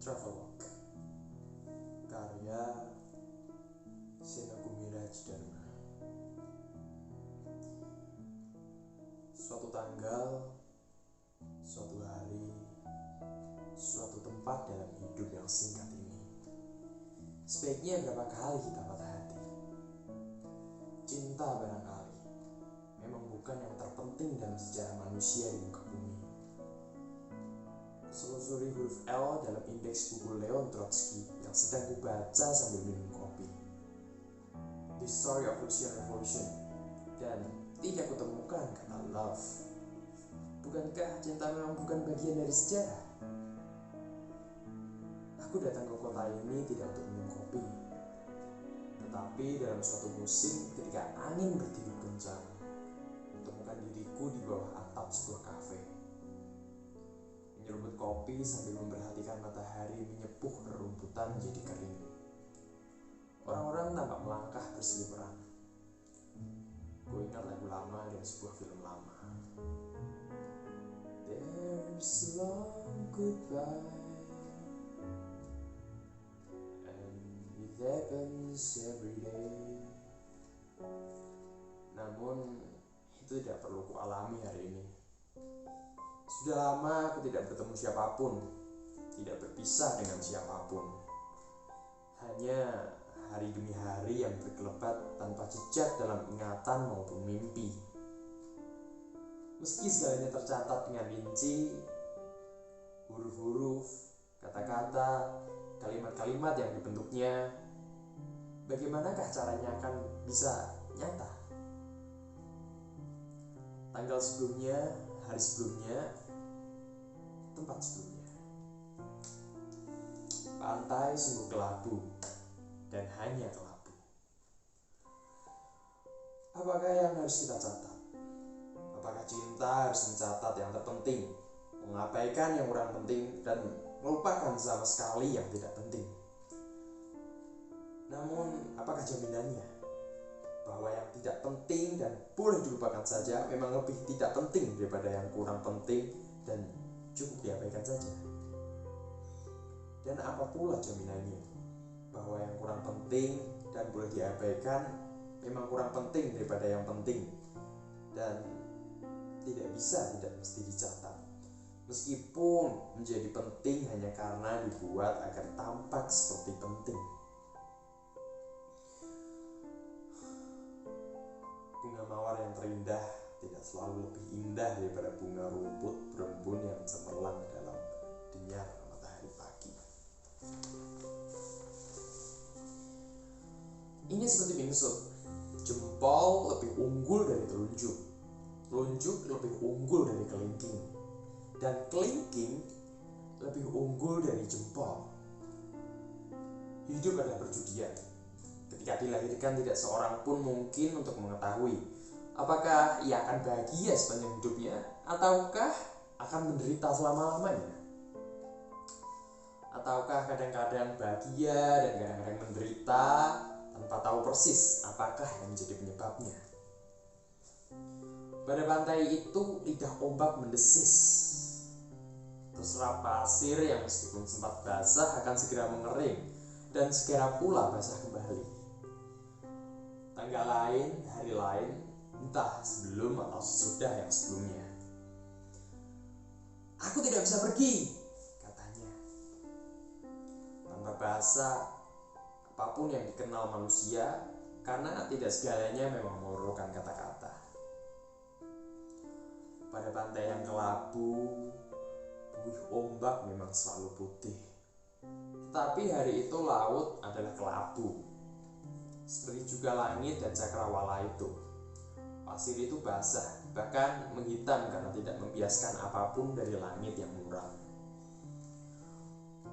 Travelogue karya Senagumira Dharma. Suatu tanggal, suatu hari, suatu tempat dalam hidup yang singkat ini. Sebaiknya berapa kali kita patah hati? Cinta barangkali memang bukan yang terpenting dalam sejarah manusia di muka bumi. Selusuri huruf L dalam indeks buku Leon Trotsky yang sedang kubaca sambil minum kopi. The Story of Russian Revolution, dan tidak kutemukan kata love. Bukankah cinta memang bukan bagian dari sejarah? Aku datang ke kota ini tidak untuk minum kopi, tetapi dalam suatu musim ketika angin bertiup kencang, kutemukan diriku di bawah atap sebuah kafe, menyeruput kopi sambil memperhatikan matahari menyepuh rerumputan menjadi kering. Orang-orang tampak melangkah berseliweran. Gue ingat lagu lama dari sebuah film lama. There's a long goodbye, and it happens every day. Namun itu tidak perlu kualami hari ini. Sudah lama aku tidak bertemu siapapun, tidak berpisah dengan siapapun. Hanya hari demi hari yang berkelebat tanpa jejak dalam ingatan maupun mimpi. Meski segalanya tercatat dengan rinci, huruf-huruf, kata-kata, kalimat-kalimat yang dibentuknya, bagaimanakah caranya akan bisa nyata? Tanggal sebelumnya, hari sebelumnya, tempat sebelumnya. Pantai sungguh kelabu, dan hanya kelabu. Apakah yang harus kita catat? Apakah cinta harus mencatat yang terpenting, mengabaikan yang kurang penting, dan melupakan sama sekali yang tidak penting? Namun, apakah jaminannya bahwa yang tidak penting dan boleh dilupakan saja memang lebih tidak penting daripada yang kurang penting dan cukup diabaikan saja? Dan apa pula jaminannya bahwa yang kurang penting dan boleh diabaikan memang kurang penting daripada yang penting dan tidak mesti dicatat, meskipun menjadi penting hanya karena dibuat agar tampak seperti penting? Bunga mawar yang terindah tidak selalu lebih indah daripada bunga rumput berembun yang cemerlang dalam denyar matahari pagi. Ini seperti bingsut, jempol lebih unggul dari telunjuk, telunjuk lebih unggul dari kelingking, dan kelingking lebih unggul dari jempol. Hidup adalah perjudian. Ketika dilahirkan tidak seorang pun mungkin untuk mengetahui apakah ia akan bahagia sepanjang hidupnya ataukah akan menderita selama-lamanya. Ataukah kadang-kadang bahagia dan kadang-kadang menderita tanpa tahu persis apakah yang menjadi penyebabnya. Pada pantai itu lidah ombak mendesis. Terserap pasir yang meskipun sempat basah akan segera mengering dan segera pula basah kembali. Tanggal lain, hari lain, entah sebelum atau sesudah yang sebelumnya. Aku tidak bisa pergi, katanya. Tanpa bahasa apapun yang dikenal manusia, karena tidak segalanya memang memerlukan kata-kata. Pada pantai yang kelabu, buih ombak memang selalu putih. Tetapi hari itu laut adalah kelabu. Seperti juga langit dan cakrawala itu. Pasir itu basah, bahkan menghitam karena tidak membiaskan apapun dari langit yang muram.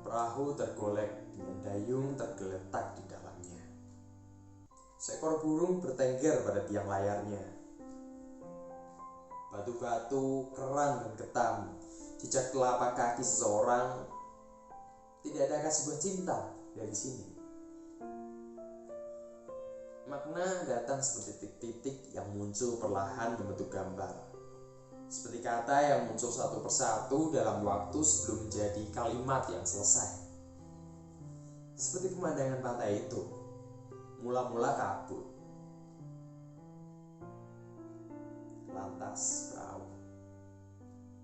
Perahu tergolek dan dayung tergeletak di dalamnya. Seekor burung bertengger pada tiang layarnya. Batu-batu, kerang dan ketam, jejak telapak kaki seseorang. Tidak adakah sebuah cinta dari sini? Makna datang seperti titik-titik yang muncul perlahan membentuk gambar. Seperti kata yang muncul satu persatu dalam waktu sebelum menjadi kalimat yang selesai. Seperti pemandangan pantai itu, mula-mula kabut, lantas beraung.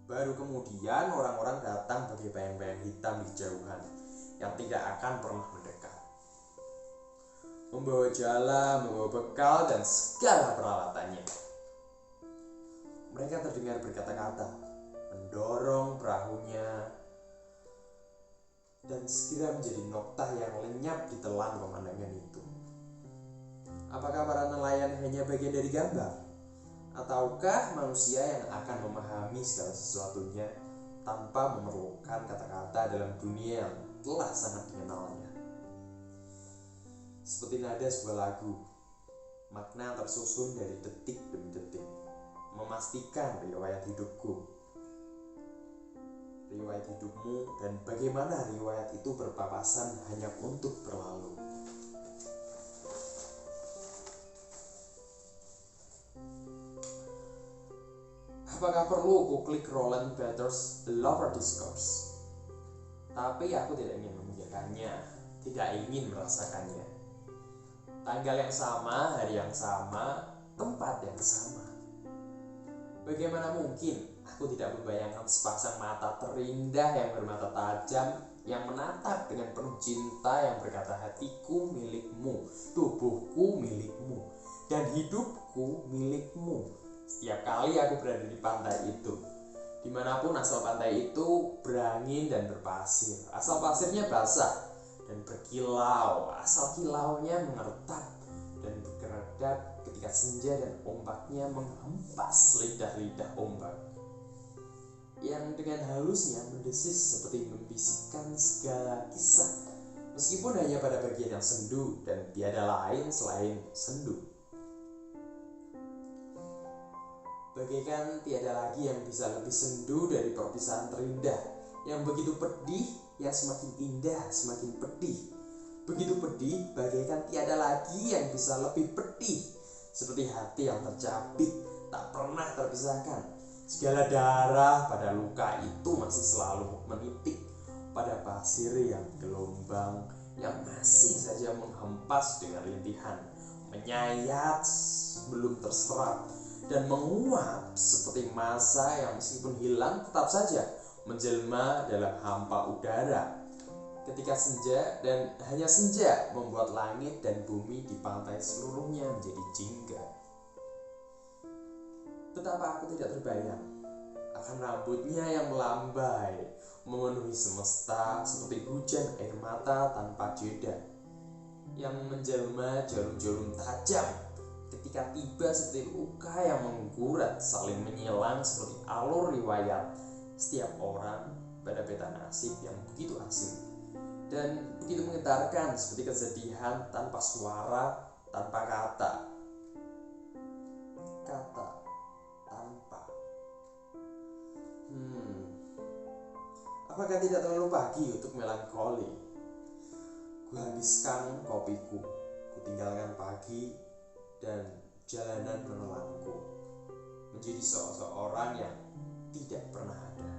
Baru kemudian orang-orang datang bagi bayang-bayang hitam di jauhan yang tidak akan pernah mendekat, membawa jala, membawa bekal, dan segala peralatannya. Mereka terdengar berkata-kata, mendorong perahunya, dan segera menjadi noktah yang lenyap di telan pemandangan itu. Apakah para nelayan hanya bagian dari gambar? Ataukah manusia yang akan memahami segala sesuatunya tanpa memerlukan kata-kata dalam dunia yang telah sangat dikenalnya? Seperti nada sebuah lagu, makna tersusun dari detik demi detik, memastikan riwayat hidupku, riwayat hidupmu, dan bagaimana riwayat itu berpapasan hanya untuk berlalu. Apakah perlu kuklik Roland Barthes' The Lover Discourse? Tapi aku tidak ingin memikirkannya, tidak ingin merasakannya. Tanggal yang sama, hari yang sama, tempat yang sama. Bagaimana mungkin aku tidak membayangkan sepasang mata terindah yang bermata tajam, yang menatap dengan penuh cinta, yang berkata hatiku milikmu, tubuhku milikmu, dan hidupku milikmu. Setiap kali aku berada di pantai itu, dimanapun asal pantai itu berangin dan berpasir, asal pasirnya basah dan berkilau, asal kilaunya mengertak dan berkeredap ketika senja dan ombaknya menghempas lidah-lidah ombak, yang dengan halusnya mendesis seperti membisikkan segala kisah, meskipun hanya pada bagian yang sendu dan tiada lain selain sendu. Bagaikan tiada lagi yang bisa lebih sendu dari perpisahan terindah, yang begitu pedih, yang semakin indah, semakin pedih. Begitu pedih, bagaikan tiada lagi yang bisa lebih pedih, seperti hati yang tercabik, tak pernah terpisahkan. Segala darah pada luka itu masih selalu menitik pada pasir yang gelombang, yang masih saja menghempas dengan rintihan, menyayat belum terserap, dan menguap seperti massa yang meskipun hilang tetap saja menjelma dalam hampa udara. Ketika senja, dan hanya senja membuat langit dan bumi di pantai seluruhnya menjadi jingga. Betapa aku tidak terbayang akan rambutnya yang melambai, memenuhi semesta seperti hujan air mata tanpa jeda, yang menjelma jarum-jarum tajam ketika tiba seperti luka yang menggurat, saling menyilang seperti alur riwayat setiap orang pada peta nasib yang begitu asing dan begitu menggetarkan seperti kesedihan tanpa suara, tanpa kata tanpa. Apakah tidak terlalu pagi untuk melankoli? Kuhabiskan kopiku, kutinggalkan pagi dan jalanan menelanku menjadi seorang yang tidak pernah ada.